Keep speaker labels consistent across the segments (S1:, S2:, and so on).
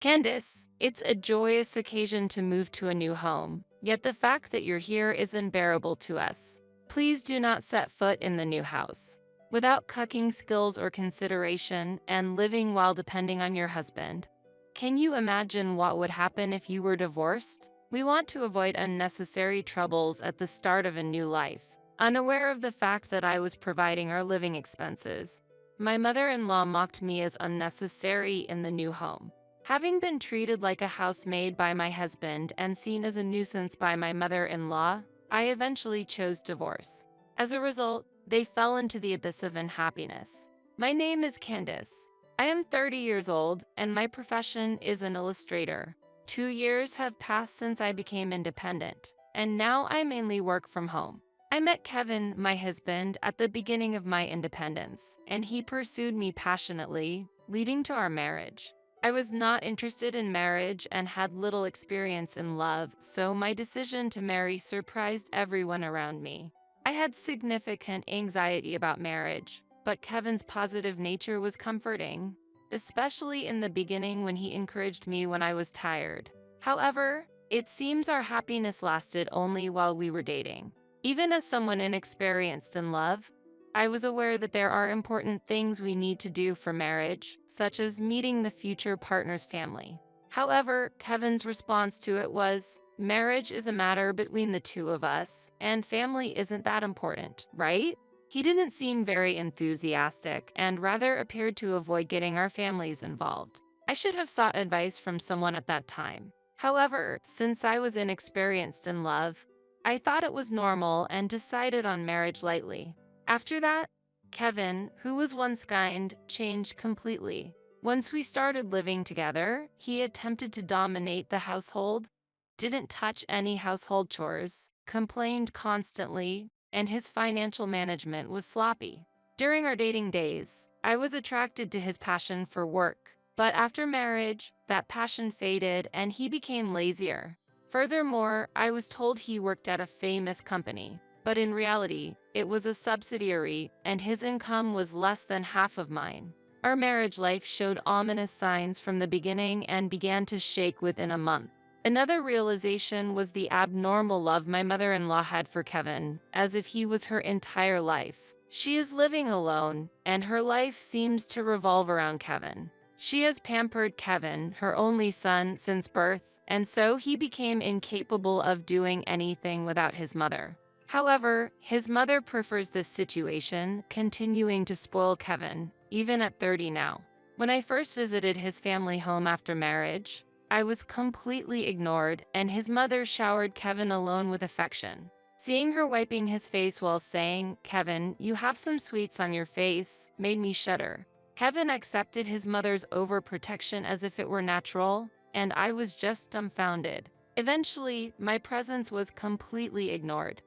S1: Candace, it's a joyous occasion to move to a new home, yet the fact that you're here is unbearable to us. Please do not set foot in the new house. Without cooking skills or consideration and living while depending on your husband. Can you imagine what would happen if you were divorced? We want to avoid unnecessary troubles at the start of a new life. Unaware of the fact that I was providing our living expenses, my mother-in-law mocked me as unnecessary in the new home. Having been treated like a housemaid by my husband and seen as a nuisance by my mother-in-law, I eventually chose divorce. As a result, they fell into the abyss of unhappiness. My name is Candace. I am 30 years old, and my profession is an illustrator. 2 years have passed since I became independent, and now I mainly work from home. I met Kevin, my husband, at the beginning of my independence, and he pursued me passionately, leading to our marriage. I was not interested in marriage and had little experience in love, so my decision to marry surprised everyone around me. I had significant anxiety about marriage, but Kevin's positive nature was comforting, especially in the beginning when he encouraged me when I was tired. However, it seems our happiness lasted only while we were dating. Even as someone inexperienced in love, I was aware that there are important things we need to do for marriage, such as meeting the future partner's family. However, Kevin's response to it was, "Marriage is a matter between the two of us, and family isn't that important, right?" He didn't seem very enthusiastic and rather appeared to avoid getting our families involved. I should have sought advice from someone at that time. However, since I was inexperienced in love, I thought it was normal and decided on marriage lightly. After that, Kevin, who was once kind, changed completely. Once we started living together, he attempted to dominate the household, didn't touch any household chores, complained constantly, and his financial management was sloppy. During our dating days, I was attracted to his passion for work, but after marriage, that passion faded and he became lazier. Furthermore, I was told he worked at a famous company, but in reality, it was a subsidiary and his income was less than half of mine. Our marriage life showed ominous signs from the beginning and began to shake within a month. Another realization was the abnormal love my mother-in-law had for Kevin, as if he was her entire life. She is living alone, and her life seems to revolve around Kevin. She has pampered Kevin, her only son, since birth, and so he became incapable of doing anything without his mother. However, his mother prefers this situation, continuing to spoil Kevin, even at 30 now. When I first visited his family home after marriage, I was completely ignored, and his mother showered Kevin alone with affection. Seeing her wiping his face while saying, "Kevin, you have some sweets on your face," made me shudder. Kevin accepted his mother's overprotection as if it were natural, and I was just dumbfounded. Eventually, my presence was completely ignored.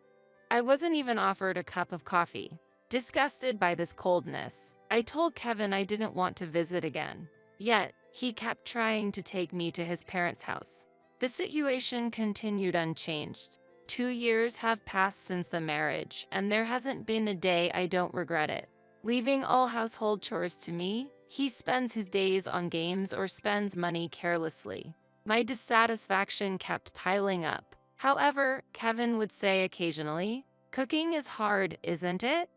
S1: I wasn't even offered a cup of coffee. Disgusted by this coldness, I told Kevin I didn't want to visit again. Yet, he kept trying to take me to his parents' house. The situation continued unchanged. 2 years have passed since the marriage, and there hasn't been a day I don't regret it. Leaving all household chores to me, he spends his days on games or spends money carelessly. My dissatisfaction kept piling up. However, Kevin would say occasionally, "Cooking is hard, isn't it?"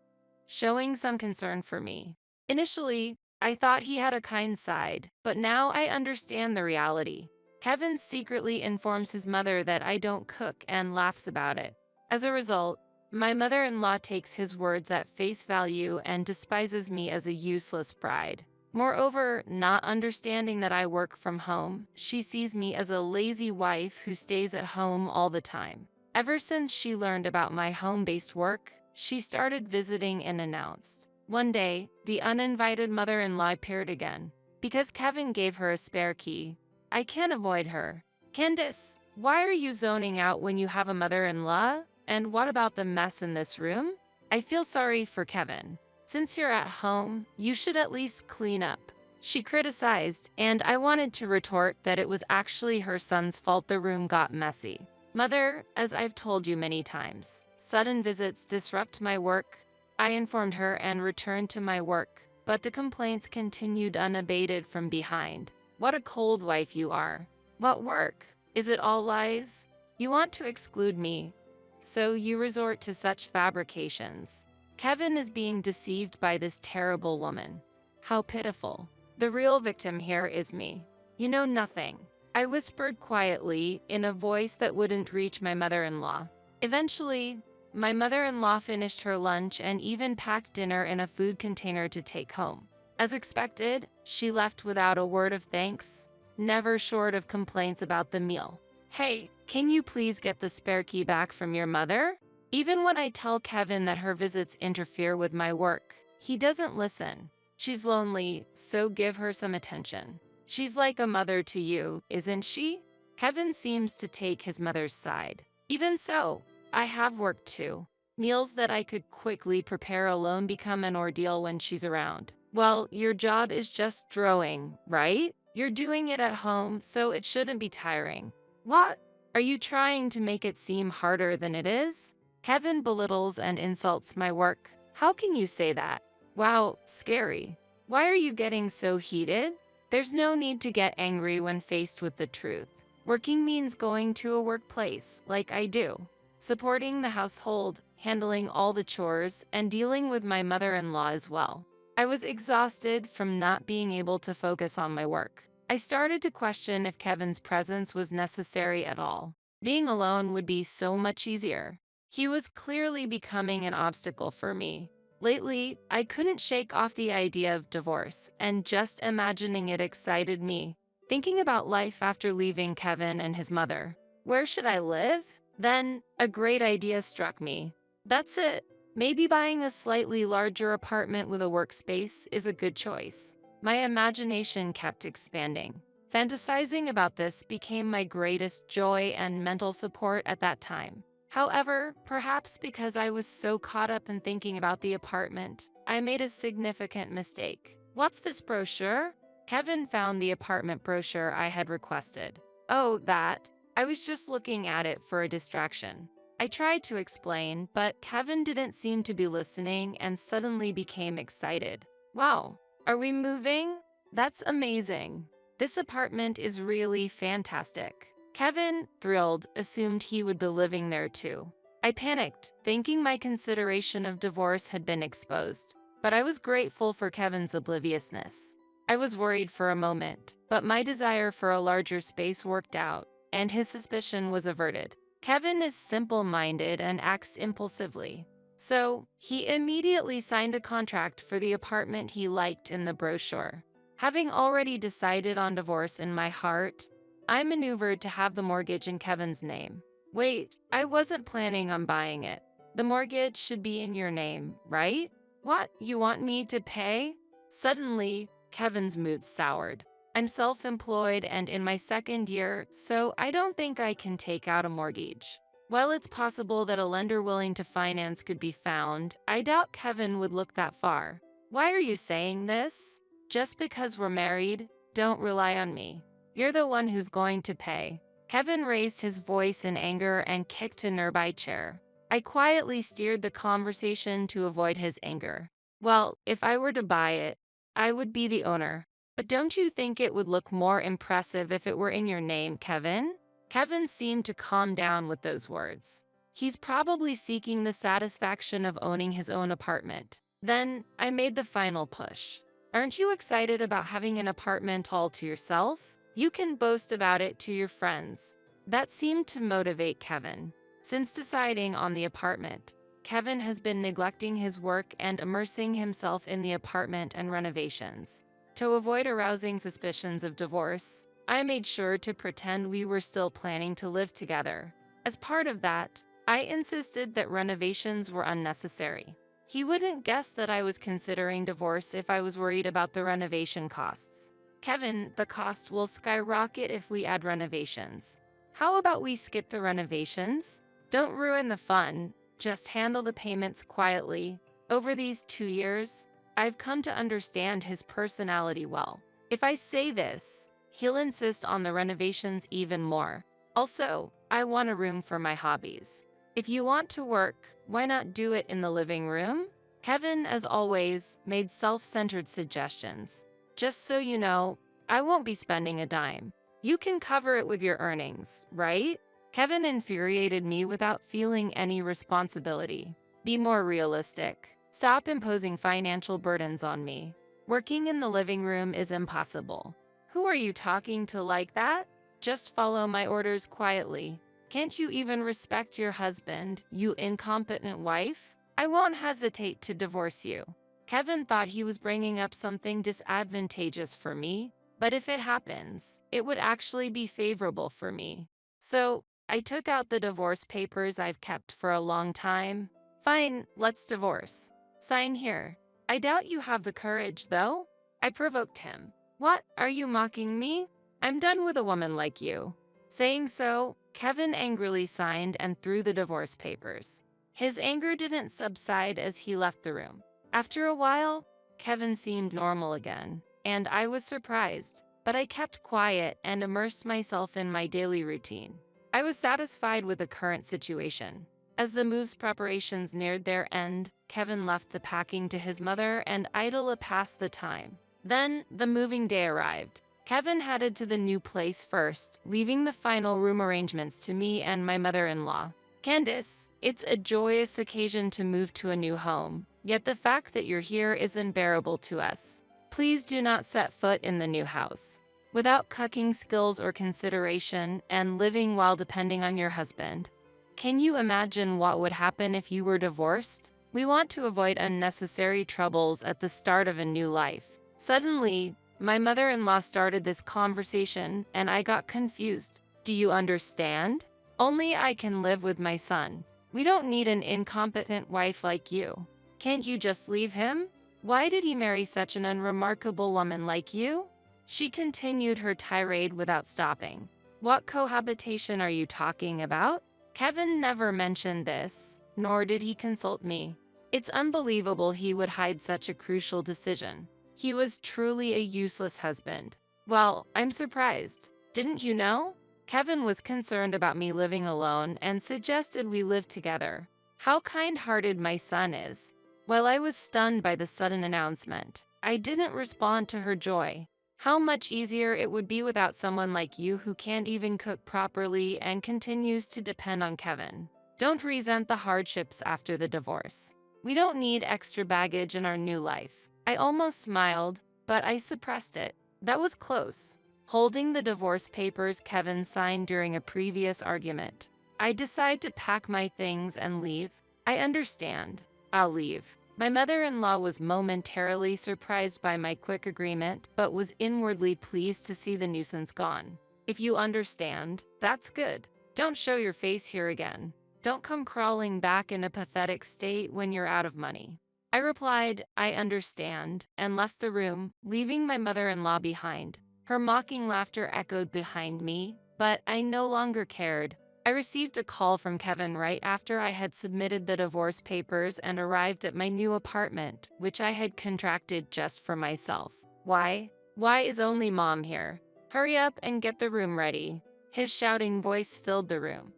S1: showing some concern for me. Initially, I thought he had a kind side, but now I understand the reality. Kevin secretly informs his mother that I don't cook and laughs about it. As a result, my mother-in-law takes his words at face value and despises me as a useless bride. Moreover, not understanding that I work from home, she sees me as a lazy wife who stays at home all the time. Ever since she learned about my home-based work, she started visiting unannounced. One day, the uninvited mother-in-law appeared again. Because Kevin gave her a spare key, I can't avoid her. "Candace, why are you zoning out when you have a mother-in-law? And what about the mess in this room?" I feel sorry for Kevin. "Since you're at home, you should at least clean up," she criticized, and I wanted to retort that it was actually her son's fault the room got messy. "Mother, as I've told you many times, sudden visits disrupt my work." I informed her and returned to my work, but the complaints continued unabated from behind. What a cold wife you are. What work? Is it all lies? You want to exclude me, so you resort to such fabrications. Kevin is being deceived by this terrible woman. How pitiful. The real victim here is me. You know nothing. I whispered quietly in a voice that wouldn't reach my mother-in-law. Eventually, my mother-in-law finished her lunch and even packed dinner in a food container to take home. As expected, she left without a word of thanks, never short of complaints about the meal. Hey, can you please get the spare key back from your mother? Even when I tell Kevin that her visits interfere with my work, he doesn't listen. She's lonely, so give her some attention. She's like a mother to you, isn't she? Kevin seems to take his mother's side. Even so, I have work too. Meals that I could quickly prepare alone become an ordeal when she's around. Well, your job is just drawing, right? You're doing it at home, so it shouldn't be tiring. What? Are you trying to make it seem harder than it is? Kevin belittles and insults my work. How can you say that? Wow, scary. Why are you getting so heated? There's no need to get angry when faced with the truth. Working means going to a workplace, like I do, supporting the household, handling all the chores, and dealing with my mother-in-law as well. I was exhausted from not being able to focus on my work. I started to question if Kevin's presence was necessary at all. Being alone would be so much easier. He was clearly becoming an obstacle for me. Lately, I couldn't shake off the idea of divorce, and just imagining it excited me. Thinking about life after leaving Kevin and his mother. Where should I live? Then, a great idea struck me. That's it. Maybe buying a slightly larger apartment with a workspace is a good choice. My imagination kept expanding. Fantasizing about this became my greatest joy and mental support at that time. However, perhaps because I was so caught up in thinking about the apartment, I made a significant mistake. What's this brochure? Kevin found the apartment brochure I had requested. Oh, that. I was just looking at it for a distraction. I tried to explain, but Kevin didn't seem to be listening and suddenly became excited. Wow, are we moving? That's amazing. This apartment is really fantastic. Kevin, thrilled, assumed he would be living there too. I panicked, thinking my consideration of divorce had been exposed. But I was grateful for Kevin's obliviousness. I was worried for a moment, but my desire for a larger space worked out, and his suspicion was averted. Kevin is simple-minded and acts impulsively. So, he immediately signed a contract for the apartment he liked in the brochure. Having already decided on divorce in my heart, I maneuvered to have the mortgage in Kevin's name. Wait, I wasn't planning on buying it. The mortgage should be in your name, right? What, you want me to pay? Suddenly, Kevin's mood soured. I'm self-employed and in my second year, so I don't think I can take out a mortgage. While it's possible that a lender willing to finance could be found, I doubt Kevin would look that far. Why are you saying this? Just because we're married, don't rely on me. You're the one who's going to pay. Kevin raised his voice in anger and kicked a nearby chair. I quietly steered the conversation to avoid his anger. Well, if I were to buy it, I would be the owner. But don't you think it would look more impressive if it were in your name, Kevin? Kevin seemed to calm down with those words. He's probably seeking the satisfaction of owning his own apartment. Then, I made the final push. Aren't you excited about having an apartment all to yourself? You can boast about it to your friends. That seemed to motivate Kevin. Since deciding on the apartment, Kevin has been neglecting his work and immersing himself in the apartment and renovations. To avoid arousing suspicions of divorce, I made sure to pretend we were still planning to live together. As part of that, I insisted that renovations were unnecessary. He wouldn't guess that I was considering divorce if I was worried about the renovation costs. Kevin, the cost will skyrocket if we add renovations. How about we skip the renovations? Don't ruin the fun, just handle the payments quietly. Over these 2 years, I've come to understand his personality well. If I say this, he'll insist on the renovations even more. Also, I want a room for my hobbies. If you want to work, why not do it in the living room? Kevin, as always, made self-centered suggestions. Just so you know, I won't be spending a dime. You can cover it with your earnings, right? Kevin infuriated me without feeling any responsibility. Be more realistic. Stop imposing financial burdens on me. Working in the living room is impossible. Who are you talking to like that? Just follow my orders quietly. Can't you even respect your husband, you incompetent wife? I won't hesitate to divorce you. Kevin thought he was bringing up something disadvantageous for me, but if it happens, it would actually be favorable for me. So, I took out the divorce papers I've kept for a long time. Fine, let's divorce. Sign here. I doubt you have the courage, though. I provoked him. What, are you mocking me? I'm done with a woman like you. Saying so, Kevin angrily signed and threw the divorce papers. His anger didn't subside as he left the room. After a while, Kevin seemed normal again, and I was surprised, but I kept quiet and immersed myself in my daily routine. I was satisfied with the current situation. As the move's preparations neared their end, Kevin left the packing to his mother and Idla passed the time. Then, the moving day arrived. Kevin headed to the new place first, leaving the final room arrangements to me and my mother-in-law. Candace, it's a joyous occasion to move to a new home, yet the fact that you're here is unbearable to us. Please do not set foot in the new house. Without cooking skills or consideration and living while depending on your husband. Can you imagine what would happen if you were divorced? We want to avoid unnecessary troubles at the start of a new life. Suddenly, my mother-in-law started this conversation and I got confused. Do you understand? Only I can live with my son. We don't need an incompetent wife like you. Can't you just leave him? Why did he marry such an unremarkable woman like you? She continued her tirade without stopping. What cohabitation are you talking about? Kevin never mentioned this, nor did he consult me. It's unbelievable he would hide such a crucial decision. He was truly a useless husband. Well, I'm surprised. Didn't you know? Kevin was concerned about me living alone and suggested we live together. How kind-hearted my son is. While I was stunned by the sudden announcement, I didn't respond to her joy. How much easier it would be without someone like you who can't even cook properly and continues to depend on Kevin. Don't resent the hardships after the divorce. We don't need extra baggage in our new life. I almost smiled, but I suppressed it. That was close. Holding the divorce papers Kevin signed during a previous argument, I decide to pack my things and leave. I understand. I'll leave. My mother-in-law was momentarily surprised by my quick agreement, but was inwardly pleased to see the nuisance gone. If you understand, that's good. Don't show your face here again. Don't come crawling back in a pathetic state when you're out of money. I replied, I understand, and left the room, leaving my mother-in-law behind. Her mocking laughter echoed behind me, but I no longer cared. I received a call from Kevin right after I had submitted the divorce papers and arrived at my new apartment, which I had contracted just for myself. Why? Why is only Mom here? Hurry up and get the room ready. His shouting voice filled the room,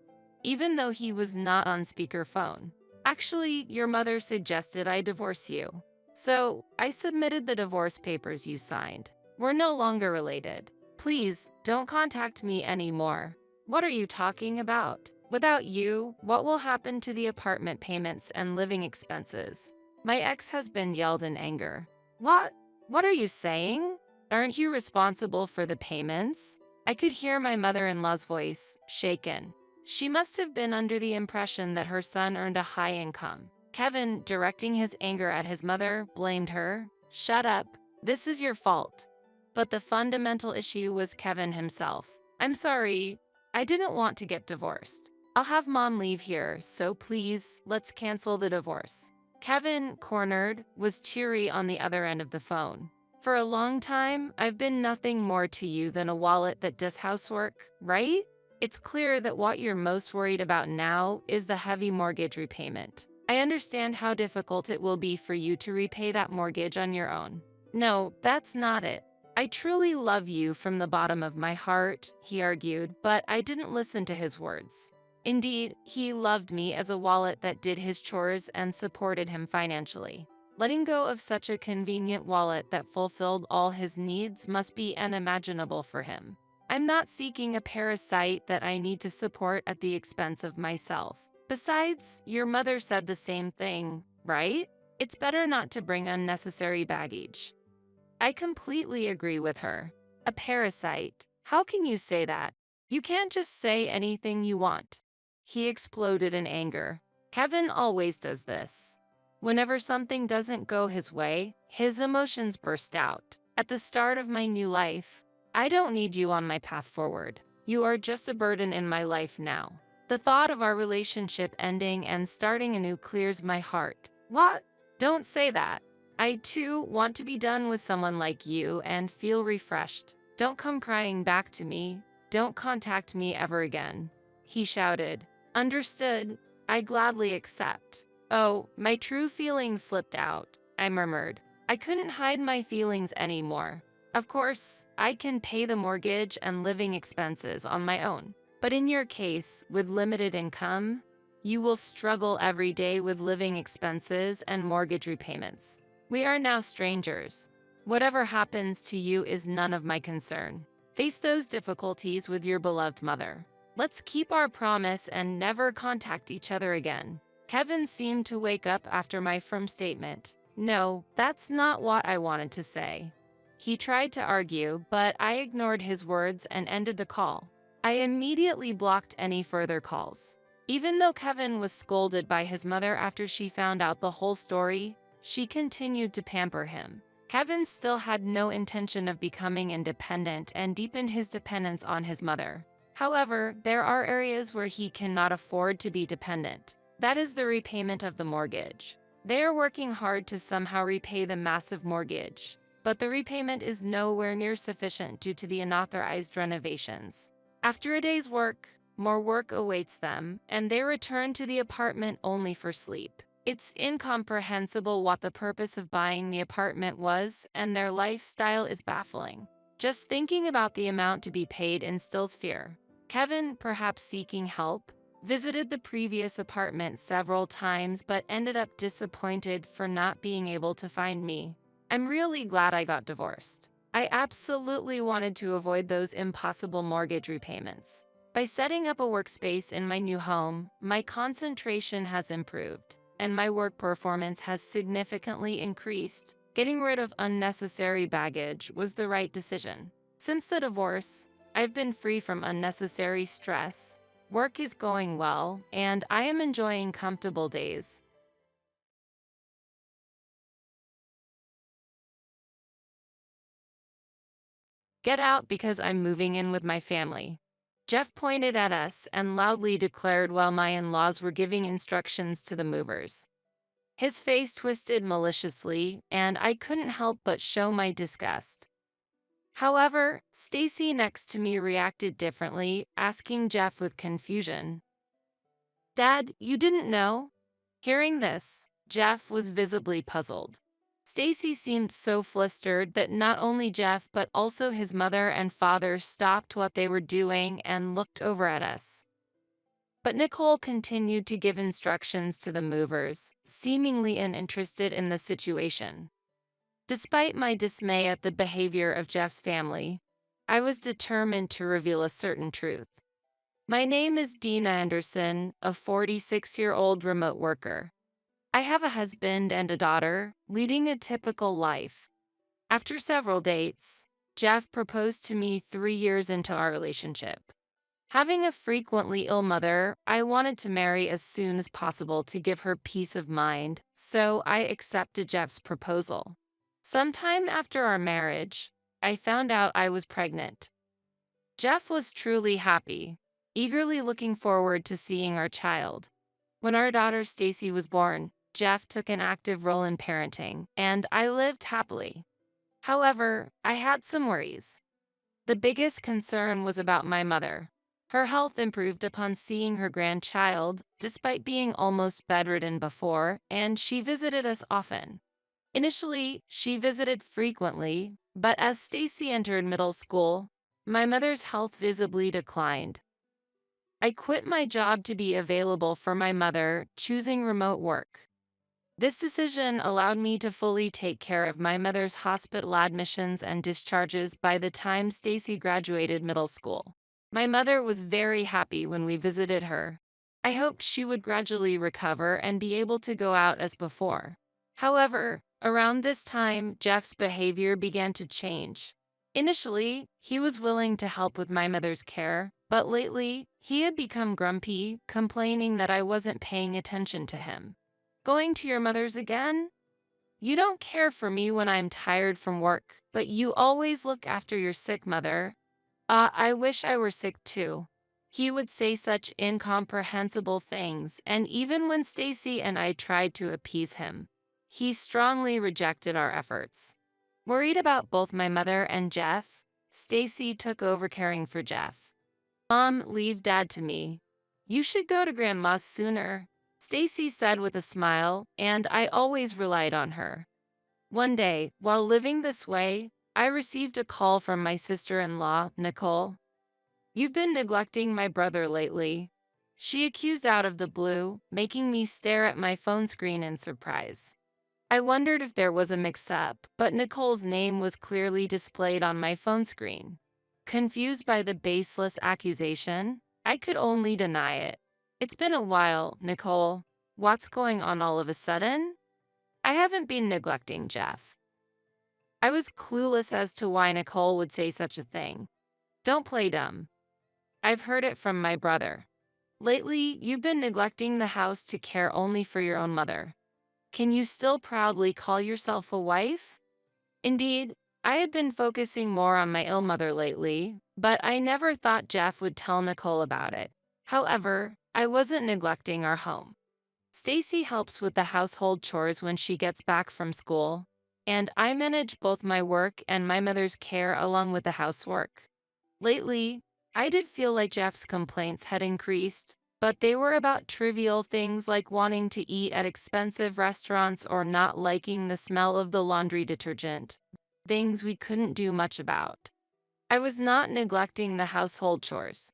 S1: even though he was not on speakerphone. Actually, your mother suggested I divorce you. So, I submitted the divorce papers you signed. We're no longer related. Please, don't contact me anymore. What are you talking about? Without you, what will happen to the apartment payments and living expenses? My ex-husband yelled in anger. What? What are you saying? Aren't you responsible for the payments? I could hear my mother-in-law's voice, shaken. She must have been under the impression that her son earned a high income. Kevin, directing his anger at his mother, blamed her. Shut up. This is your fault. But the fundamental issue was Kevin himself. I'm sorry. I didn't want to get divorced. I'll have Mom leave here, so please, let's cancel the divorce. Kevin, cornered, was teary on the other end of the phone. For a long time, I've been nothing more to you than a wallet that does housework, right? It's clear that what you're most worried about now is the heavy mortgage repayment. I understand how difficult it will be for you to repay that mortgage on your own. No, that's not it. I truly love you from the bottom of my heart, he argued, but I didn't listen to his words. Indeed, he loved me as a wallet that did his chores and supported him financially. Letting go of such a convenient wallet that fulfilled all his needs must be unimaginable for him. I'm not seeking a parasite that I need to support at the expense of myself. Besides, your mother said the same thing, right? It's better not to bring unnecessary baggage. I completely agree with her. A parasite. How can you say that? You can't just say anything you want. He exploded in anger. Kevin always does this. Whenever something doesn't go his way, his emotions burst out. At the start of my new life, I don't need you on my path forward. You are just a burden in my life now. The thought of our relationship ending and starting anew clears my heart. What? Don't say that. I too want to be done with someone like you and feel refreshed. Don't come crying back to me. Don't contact me ever again. He shouted. Understood. I gladly accept. Oh, my true feelings slipped out, I murmured. I couldn't hide my feelings anymore. Of course, I can pay the mortgage and living expenses on my own. But in your case, with limited income, you will struggle every day with living expenses and mortgage repayments. We are now strangers. Whatever happens to you is none of my concern. Face those difficulties with your beloved mother. Let's keep our promise and never contact each other again. Kevin seemed to wake up after my firm statement. No, that's not what I wanted to say. He tried to argue, but I ignored his words and ended the call. I immediately blocked any further calls. Even though Kevin was scolded by his mother after she found out the whole story, she continued to pamper him. Kevin still had no intention of becoming independent and deepened his dependence on his mother. However, there are areas where he cannot afford to be dependent. That is the repayment of the mortgage. They are working hard to somehow repay the massive mortgage, but the repayment is nowhere near sufficient due to the unauthorized renovations. After a day's work, more work awaits them, and they return to the apartment only for sleep. It's incomprehensible what the purpose of buying the apartment was, and their lifestyle is baffling. Just thinking about the amount to be paid instills fear. Kevin, perhaps seeking help, visited the previous apartment several times but ended up disappointed for not being able to find me. I'm really glad I got divorced. I absolutely wanted to avoid those impossible mortgage repayments. By setting up a workspace in my new home, my concentration has improved, and my work performance has significantly increased. Getting rid of unnecessary baggage was the right decision. Since the divorce, I've been free from unnecessary stress, work is going well, and I am enjoying comfortable days. Get out because I'm moving in with my family. Jeff pointed at us and loudly declared while my in-laws were giving instructions to the movers. His face twisted maliciously, and I couldn't help but show my disgust. However, Stacy next to me reacted differently, asking Jeff with confusion, Dad, you didn't know? Hearing this, Jeff was visibly puzzled. Stacy seemed so flustered that not only Jeff but also his mother and father stopped what they were doing and looked over at us. But Nicole continued to give instructions to the movers, seemingly uninterested in the situation. Despite my dismay at the behavior of Jeff's family, I was determined to reveal a certain truth. My name is Dina Anderson, a 46-year-old remote worker. I have a husband and a daughter, leading a typical life. After several dates, Jeff proposed to me 3 years into our relationship. Having a frequently ill mother, I wanted to marry as soon as possible to give her peace of mind, so I accepted Jeff's proposal. Sometime after our marriage, I found out I was pregnant. Jeff was truly happy, eagerly looking forward to seeing our child. When our daughter Stacy was born, Jeff took an active role in parenting, and I lived happily. However, I had some worries. The biggest concern was about my mother. Her health improved upon seeing her grandchild, despite being almost bedridden before, and she visited us often. Initially, she visited frequently, but as Stacy entered middle school, my mother's health visibly declined. I quit my job to be available for my mother, choosing remote work. This decision allowed me to fully take care of my mother's hospital admissions and discharges by the time Stacy graduated middle school. My mother was very happy when we visited her. I hoped she would gradually recover and be able to go out as before. However, around this time, Jeff's behavior began to change. Initially, he was willing to help with my mother's care, but lately, he had become grumpy, complaining that I wasn't paying attention to him. Going to your mother's again? You don't care for me when I'm tired from work, but you always look after your sick mother. I wish I were sick too. He would say such incomprehensible things, and even when Stacy and I tried to appease him, he strongly rejected our efforts. Worried about both my mother and Jeff, Stacy took over caring for Jeff. Mom, leave Dad to me. You should go to Grandma's sooner, Stacy said with a smile, and I always relied on her. One day, while living this way, I received a call from my sister-in-law, Nicole. You've been neglecting my brother lately, she accused out of the blue, making me stare at my phone screen in surprise. I wondered if there was a mix-up, but Nicole's name was clearly displayed on my phone screen. Confused by the baseless accusation, I could only deny it. It's been a while, Nicole. What's going on all of a sudden? I haven't been neglecting Jeff. I was clueless as to why Nicole would say such a thing. Don't play dumb. I've heard it from my brother. Lately, you've been neglecting the house to care only for your own mother. Can you still proudly call yourself a wife? Indeed, I had been focusing more on my ill mother lately, but I never thought Jeff would tell Nicole about it. However, I wasn't neglecting our home. Stacy helps with the household chores when she gets back from school, and I manage both my work and my mother's care along with the housework. Lately, I did feel like Jeff's complaints had increased, but they were about trivial things like wanting to eat at expensive restaurants or not liking the smell of the laundry detergent, things we couldn't do much about. I was not neglecting the household chores.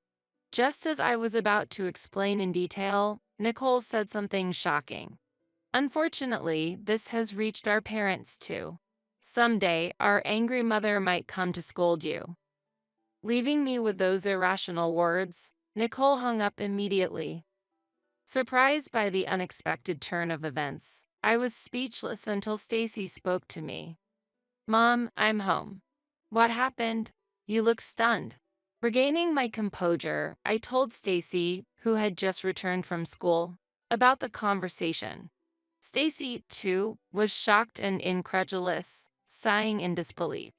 S1: Just as I was about to explain in detail, Nicole said something shocking. Unfortunately, this has reached our parents too. Someday, our angry mother might come to scold you. Leaving me with those irrational words, Nicole hung up immediately. Surprised by the unexpected turn of events, I was speechless until Stacy spoke to me. Mom, I'm home. What happened? You look stunned. Regaining my composure, I told Stacy, who had just returned from school, about the conversation. Stacy, too, was shocked and incredulous, sighing in disbelief.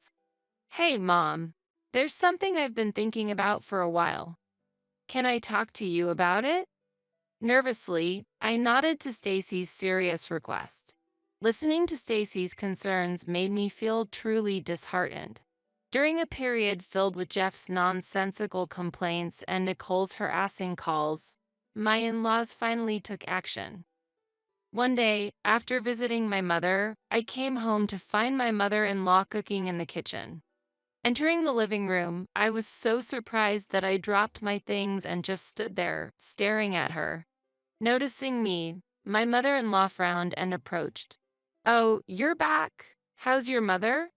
S1: Hey, Mom. There's something I've been thinking about for a while. Can I talk to you about it? Nervously, I nodded to Stacy's serious request. Listening to Stacy's concerns made me feel truly disheartened. During a period filled with Jeff's nonsensical complaints and Nicole's harassing calls, my in-laws finally took action. One day, after visiting my mother, I came home to find my mother-in-law cooking in the kitchen. Entering the living room, I was so surprised that I dropped my things and just stood there, staring at her. Noticing me, my mother-in-law frowned and approached. Oh, you're back. How's your mother?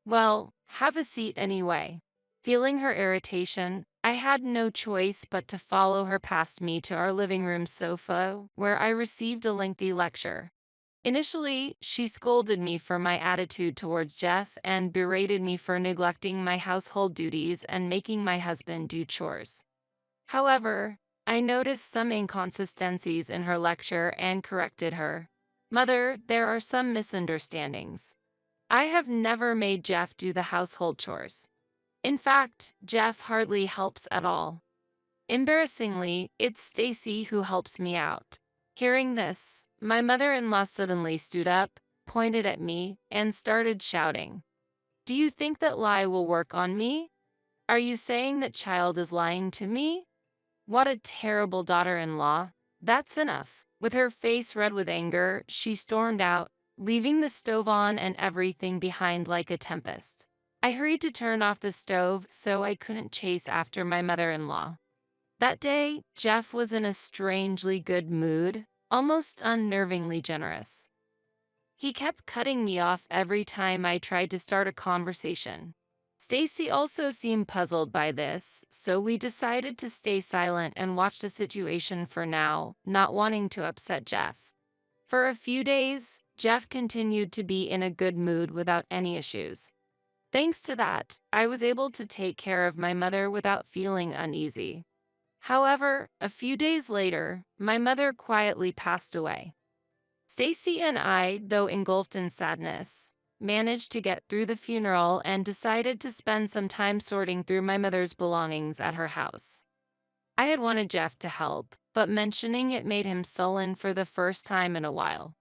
S1: Well, have a seat anyway. Feeling her irritation, I had no choice but to follow her past me to our living room sofa, where I received a lengthy lecture. Initially, she scolded me for my attitude towards Jeff and berated me for neglecting my household duties and making my husband do chores. However, I noticed some inconsistencies in her lecture and corrected her. Mother, there are some misunderstandings. I have never made Jeff do the household chores. In fact, Jeff hardly helps at all. Embarrassingly, it's Stacy who helps me out. Hearing this, my mother-in-law suddenly stood up, pointed at me, and started shouting. Do you think that lie will work on me? Are you saying that child is lying to me? What a terrible daughter-in-law. That's enough. With her face red with anger, she stormed out, leaving the stove on and everything behind like a tempest. I hurried to turn off the stove so I couldn't chase after my mother-in-law. That day, Jeff was in a strangely good mood, almost unnervingly generous. He kept cutting me off every time I tried to start a conversation. Stacy also seemed puzzled by this, so we decided to stay silent and watch the situation for now, not wanting to upset Jeff. For a few days, Jeff continued to be in a good mood without any issues. Thanks to that, I was able to take care of my mother without feeling uneasy. However, a few days later, my mother quietly passed away. Stacy and I, though engulfed in sadness, managed to get through the funeral and decided to spend some time sorting through my mother's belongings at her house. I had wanted Jeff to help, but mentioning it made him sullen for the first time in a while.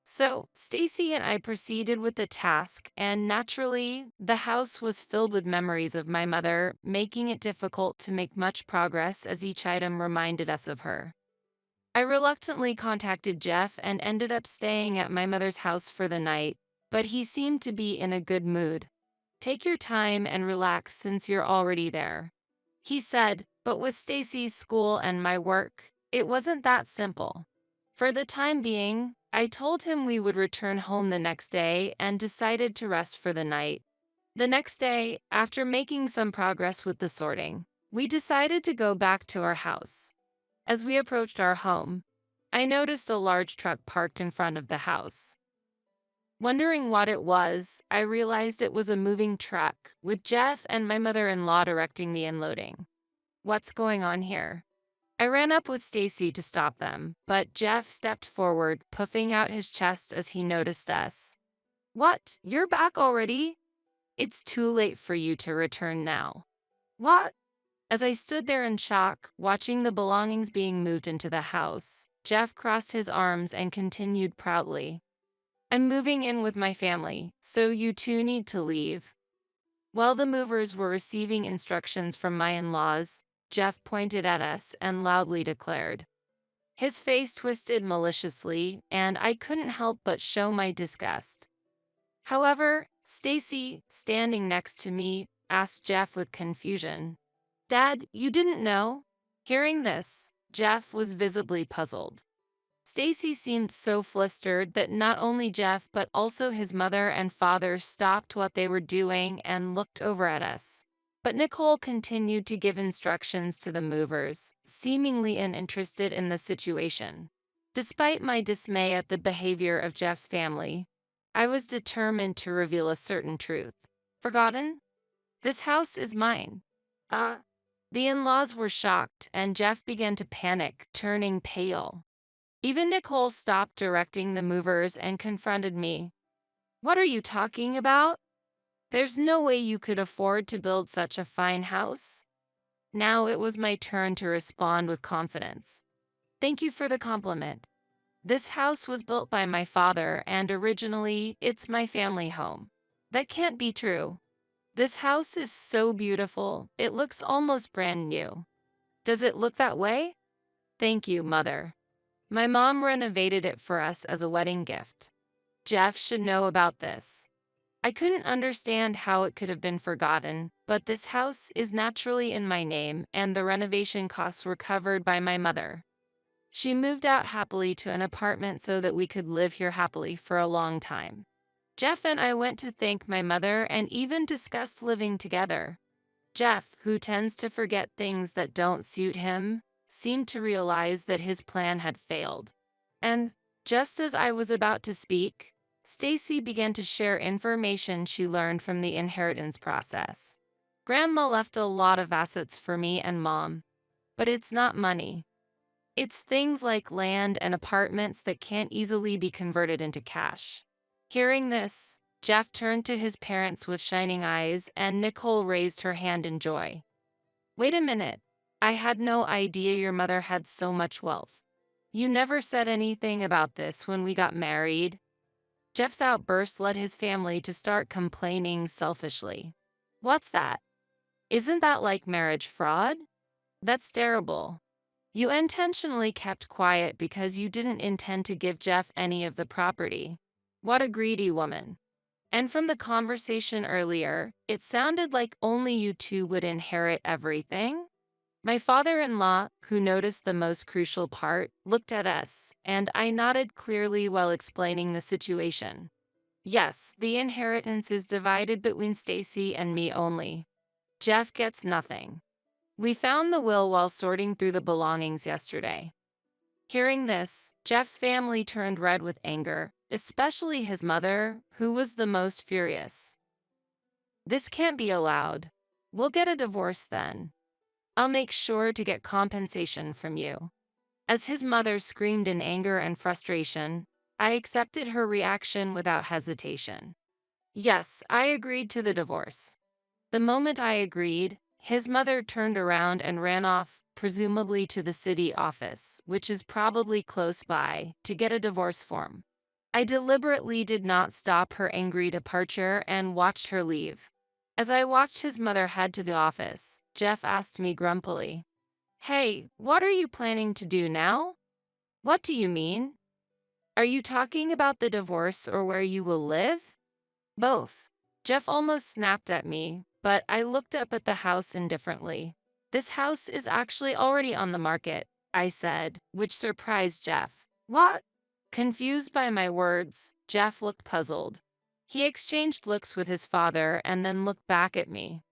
S1: So, Stacy and I proceeded with the task, and naturally, the house was filled with memories of my mother, making it difficult to make much progress as each item reminded us of her. I reluctantly contacted Jeff and ended up staying at my mother's house for the night, but he seemed to be in a good mood. Take your time and relax since you're already there, he said, but with Stacy's school and my work, it wasn't that simple. For the time being, I told him we would return home the next day and decided to rest for the night. The next day, after making some progress with the sorting, we decided to go back to our house. As we approached our home, I noticed a large truck parked in front of the house. Wondering what it was, I realized it was a moving truck, with Jeff and my mother-in-law directing the unloading. What's going on here? I ran up with Stacy to stop them, but Jeff stepped forward, puffing out his chest as he noticed us. What? You're back already? It's too late for you to return now. What? As I stood there in shock, watching the belongings being moved into the house, Jeff crossed his arms and continued proudly. I'm moving in with my family, so you two need to leave. While the movers were receiving instructions from my in-laws, Jeff pointed at us and loudly declared. His face twisted maliciously, and I couldn't help but show my disgust. However, Stacy, standing next to me, asked Jeff with confusion. Dad, you didn't know? Hearing this, Jeff was visibly puzzled. Stacy seemed so flustered that not only Jeff but also his mother and father stopped what they were doing and looked over at us. But Nicole continued to give instructions to the movers, seemingly uninterested in the situation. Despite my dismay at the behavior of Jeff's family, I was determined to reveal a certain truth. Forgotten? This house is mine. The in-laws were shocked, and Jeff began to panic, turning pale. Even Nicole stopped directing the movers and confronted me. What are you talking about? There's no way you could afford to build such a fine house. Now it was my turn to respond with confidence. Thank you for the compliment. This house was built by my father, and originally, it's my family home. That can't be true. This house is so beautiful, it looks almost brand new. Does it look that way? Thank you, Mother. My mom renovated it for us as a wedding gift. Jeff should know about this. I couldn't understand how it could have been forgotten, but this house is naturally in my name, and the renovation costs were covered by my mother. She moved out happily to an apartment so that we could live here happily for a long time. Jeff and I went to thank my mother and even discussed living together. Jeff, who tends to forget things that don't suit him, seemed to realize that his plan had failed. And, just as I was about to speak, Stacy began to share information she learned from the inheritance process. Grandma left a lot of assets for me and Mom, but it's not money. It's things like land and apartments that can't easily be converted into cash. Hearing this, Jeff turned to his parents with shining eyes, and Nicole raised her hand in joy. Wait a minute. I had no idea your mother had so much wealth. You never said anything about this when we got married. Jeff's outburst led his family to start complaining selfishly. What's that? Isn't that like marriage fraud? That's terrible. You intentionally kept quiet because you didn't intend to give Jeff any of the property. What a greedy woman. And from the conversation earlier, it sounded like only you two would inherit everything? My father-in-law, who noticed the most crucial part, looked at us, and I nodded clearly while explaining the situation. Yes, the inheritance is divided between Stacy and me only. Jeff gets nothing. We found the will while sorting through the belongings yesterday. Hearing this, Jeff's family turned red with anger, especially his mother, who was the most furious. This can't be allowed. We'll get a divorce then. I'll make sure to get compensation from you. As his mother screamed in anger and frustration, I accepted her reaction without hesitation. Yes, I agreed to the divorce. The moment I agreed, his mother turned around and ran off, presumably to the city office, which is probably close by, to get a divorce form. I deliberately did not stop her angry departure and watched her leave. As I watched his mother head to the office, Jeff asked me grumpily, "Hey, what are you planning to do now?" "What do you mean? Are you talking about the divorce or where you will live?" "Both." Jeff almost snapped at me, but I looked up at the house indifferently. "This house is actually already on the market," I said, which surprised Jeff. "What?" Confused by my words, Jeff looked puzzled. He exchanged looks with his father and then looked back at me.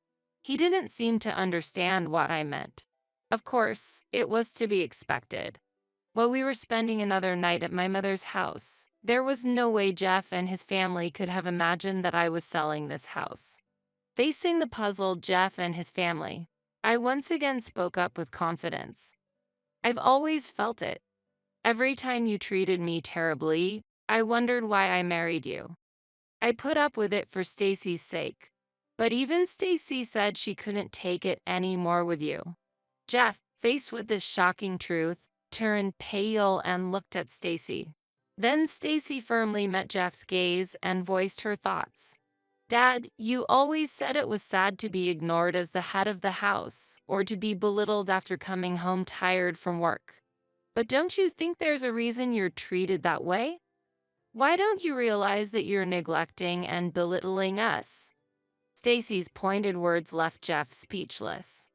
S1: He didn't seem to understand what I meant. Of course, it was to be expected. While we were spending another night at my mother's house, there was no way Jeff and his family could have imagined that I was selling this house. Facing the puzzled Jeff and his family, I once again spoke up with confidence. "I've always felt it. Every time you treated me terribly, I wondered why I married you. I put up with it for Stacy's sake. But even Stacy said she couldn't take it anymore with you." Jeff, faced with this shocking truth, turned pale and looked at Stacy. Then Stacy firmly met Jeff's gaze and voiced her thoughts. "Dad, you always said it was sad to be ignored as the head of the house, or to be belittled after coming home tired from work. But don't you think there's a reason you're treated that way? Why don't you realize that you're neglecting and belittling us?" Stacy's pointed words left Jeff speechless.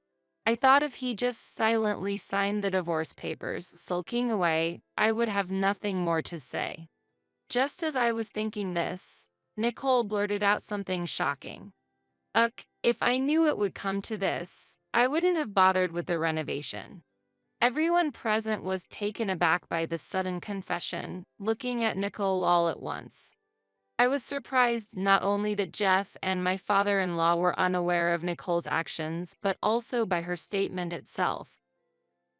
S1: I thought if he just silently signed the divorce papers, sulking away, I would have nothing more to say. Just as I was thinking this, Nicole blurted out something shocking. If I knew it would come to this, I wouldn't have bothered with the renovation." Everyone present was taken aback by this sudden confession, looking at Nicole all at once. I was surprised not only that Jeff and my father-in-law were unaware of Nicole's actions, but also by her statement itself.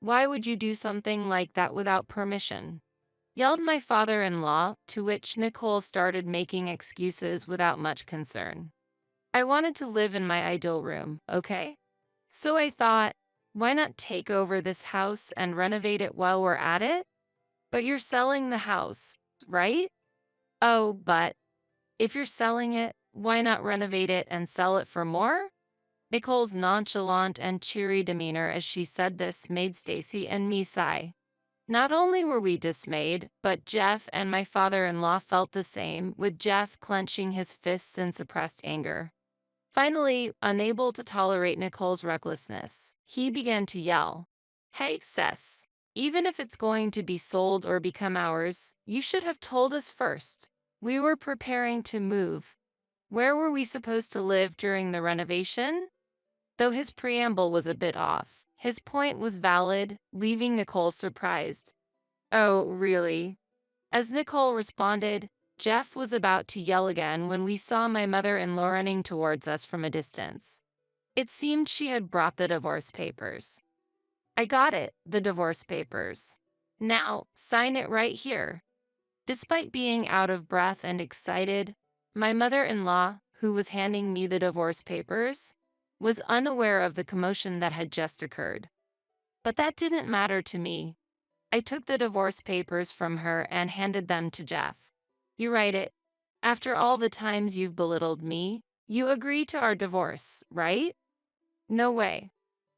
S1: "Why would you do something like that without permission?" yelled my father-in-law, to which Nicole started making excuses without much concern. "I wanted to live in my ideal room, okay? So I thought, why not take over this house and renovate it while we're at it? But you're selling the house, right? Oh, but if you're selling it, why not renovate it and sell it for more?" Nicole's nonchalant and cheery demeanor as she said this made Stacy and me sigh. Not only were we dismayed, but Jeff and my father-in-law felt the same, with Jeff clenching his fists in suppressed anger. Finally, unable to tolerate Nicole's recklessness, he began to yell, "Hey, Cess, even if it's going to be sold or become ours, you should have told us first. We were preparing to move. Where were we supposed to live during the renovation?" Though his preamble was a bit off, his point was valid, leaving Nicole surprised. "Oh, really?" As Nicole responded, Jeff was about to yell again when we saw my mother-in-law running towards us from a distance. It seemed she had brought the divorce papers. "I got it, the divorce papers. Now, sign it right here." Despite being out of breath and excited, my mother-in-law, who was handing me the divorce papers, was unaware of the commotion that had just occurred. But that didn't matter to me. I took the divorce papers from her and handed them to Jeff. "You write it. After all the times you've belittled me, you agree to our divorce, right?" "No way."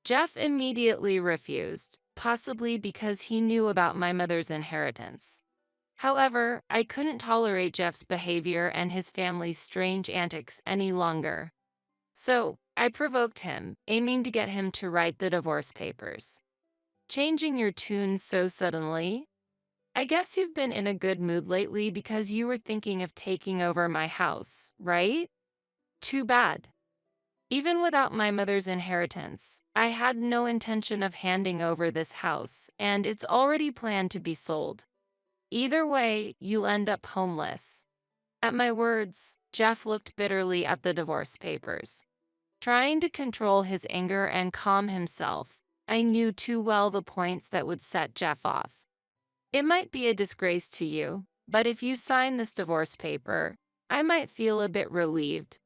S1: Jeff immediately refused, possibly because he knew about my mother's inheritance. However, I couldn't tolerate Jeff's behavior and his family's strange antics any longer. "So, I provoked him, aiming to get him to write the divorce papers. Changing your tune so suddenly? I guess you've been in a good mood lately because you were thinking of taking over my house, right? Too bad. Even without my mother's inheritance, I had no intention of handing over this house, and it's already planned to be sold. Either way, you'll end up homeless. At my words, Jeff looked bitterly at the divorce papers. Trying to control his anger and calm himself, I knew too well the points that would set Jeff off. It might be a disgrace to you, but if you sign this divorce paper, I might feel a bit relieved.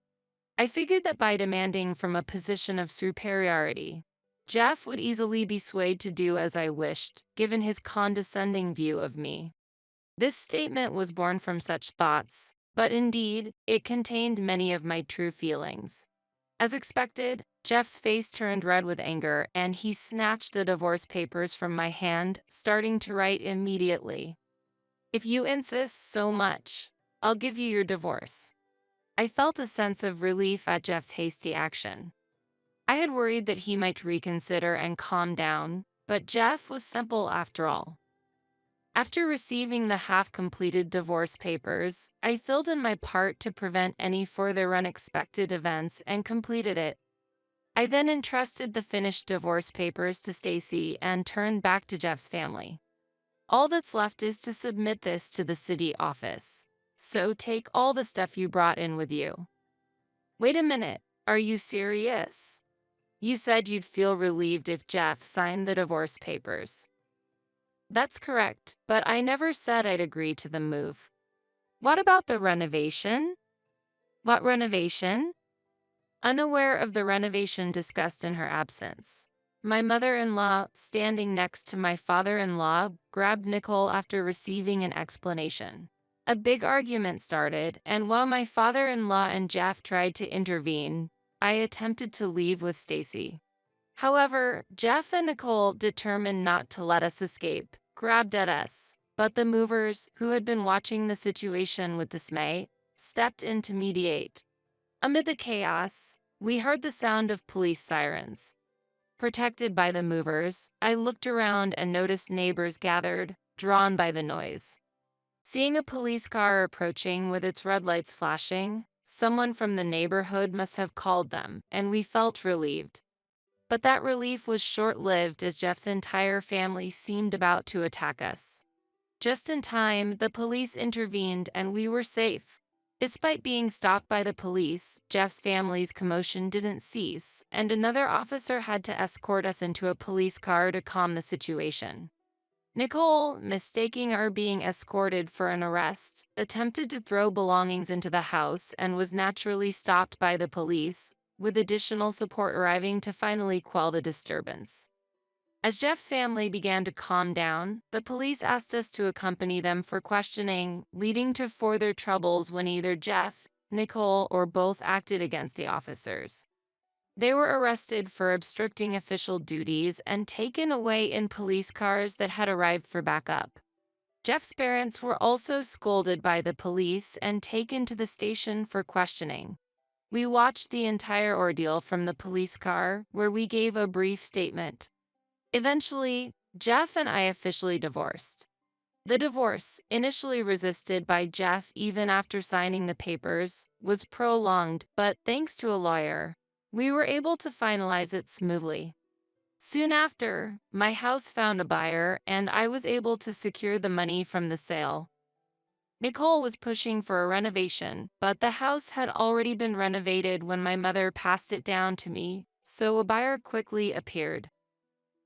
S1: I figured that by demanding from a position of superiority, Jeff would easily be swayed to do as I wished, given his condescending view of me. This statement was born from such thoughts, but indeed, it contained many of my true feelings. As expected, Jeff's face turned red with anger, and he snatched the divorce papers from my hand, starting to write immediately. If you insist so much, I'll give you your divorce. I felt a sense of relief at Jeff's hasty action. I had worried that he might reconsider and calm down, but Jeff was simple after all. After receiving the half-completed divorce papers, I filled in my part to prevent any further unexpected events and completed it. I then entrusted the finished divorce papers to Stacy and turned back to Jeff's family. All that's left is to submit this to the city office. So take all the stuff you brought in with you. Wait a minute, are you serious? You said you'd feel relieved if Jeff signed the divorce papers. That's correct, but I never said I'd agree to the move. What about the renovation? What renovation? Unaware of the renovation discussed in her absence, my mother-in-law, standing next to my father-in-law, grabbed Nicole after receiving an explanation. A big argument started, and while my father-in-law and Jeff tried to intervene, I attempted to leave with Stacy. However, Jeff and Nicole, determined not to let us escape, grabbed at us, but the movers, who had been watching the situation with dismay, stepped in to mediate. Amid the chaos, we heard the sound of police sirens. Protected by the movers, I looked around and noticed neighbors gathered, drawn by the noise. Seeing a police car approaching with its red lights flashing, someone from the neighborhood must have called them, and we felt relieved. But that relief was short-lived as Jeff's entire family seemed about to attack us. Just in time, the police intervened and we were safe. Despite being stopped by the police, Jeff's family's commotion didn't cease, and another officer had to escort us into a police car to calm the situation. Nicole, mistaking our being escorted for an arrest, attempted to throw belongings into the house and was naturally stopped by the police, with additional support arriving to finally quell the disturbance. As Jeff's family began to calm down, the police asked us to accompany them for questioning, leading to further troubles when either Jeff, Nicole, or both acted against the officers. They were arrested for obstructing official duties and taken away in police cars that had arrived for backup. Jeff's parents were also scolded by the police and taken to the station for questioning. We watched the entire ordeal from the police car, where we gave a brief statement. Eventually, Jeff and I officially divorced. The divorce, initially resisted by Jeff even after signing the papers, was prolonged, but thanks to a lawyer, we were able to finalize it smoothly. Soon after, my house found a buyer and I was able to secure the money from the sale. Nicole was pushing for a renovation, but the house had already been renovated when my mother passed it down to me, so a buyer quickly appeared.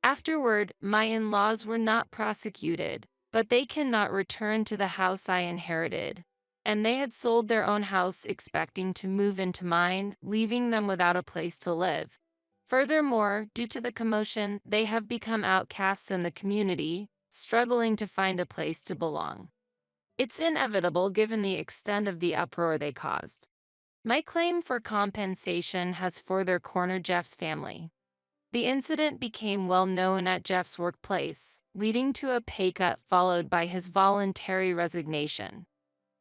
S1: Afterward, my in-laws were not prosecuted, but they cannot return to the house I inherited, and they had sold their own house expecting to move into mine, leaving them without a place to live. Furthermore, due to the commotion, they have become outcasts in the community, struggling to find a place to belong. It's inevitable given the extent of the uproar they caused. My claim for compensation has further cornered Jeff's family. The incident became well known at Jeff's workplace, leading to a pay cut followed by his voluntary resignation.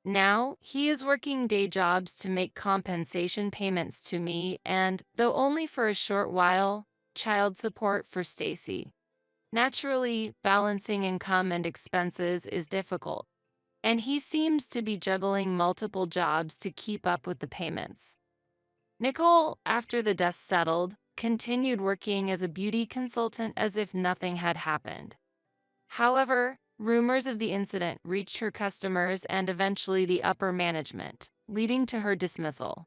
S1: Now, he is working day jobs to make compensation payments to me and, though only for a short while, child support for Stacy. Naturally, balancing income and expenses is difficult, and he seems to be juggling multiple jobs to keep up with the payments. Nicole, after the dust settled, continued working as a beauty consultant as if nothing had happened. However, rumors of the incident reached her customers and eventually the upper management, leading to her dismissal.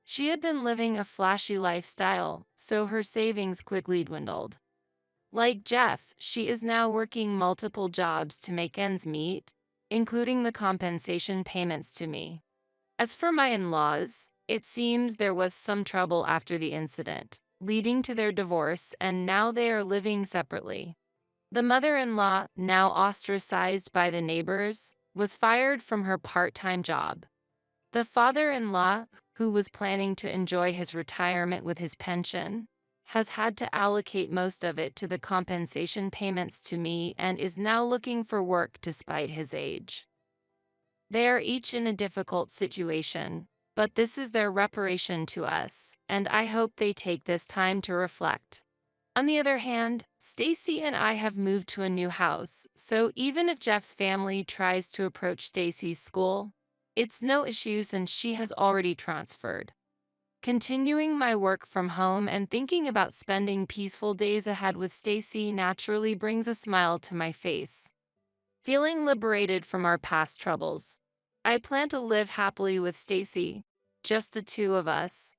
S1: She had been living a flashy lifestyle, so her savings quickly dwindled. Like Jeff, she is now working multiple jobs to make ends meet, including the compensation payments to me. As for my in-laws, it seems there was some trouble after the incident, leading to their divorce, and now they are living separately. The mother-in-law, now ostracized by the neighbors, was fired from her part-time job. The father-in-law, who was planning to enjoy his retirement with his pension, has had to allocate most of it to the compensation payments to me and is now looking for work despite his age. They are each in a difficult situation, but this is their reparation to us, and I hope they take this time to reflect. On the other hand, Stacy and I have moved to a new house, so even if Jeff's family tries to approach Stacy's school, it's no issue since she has already transferred. Continuing my work from home and thinking about spending peaceful days ahead with Stacy naturally brings a smile to my face. Feeling liberated from our past troubles, I plan to live happily with Stacy, just the two of us,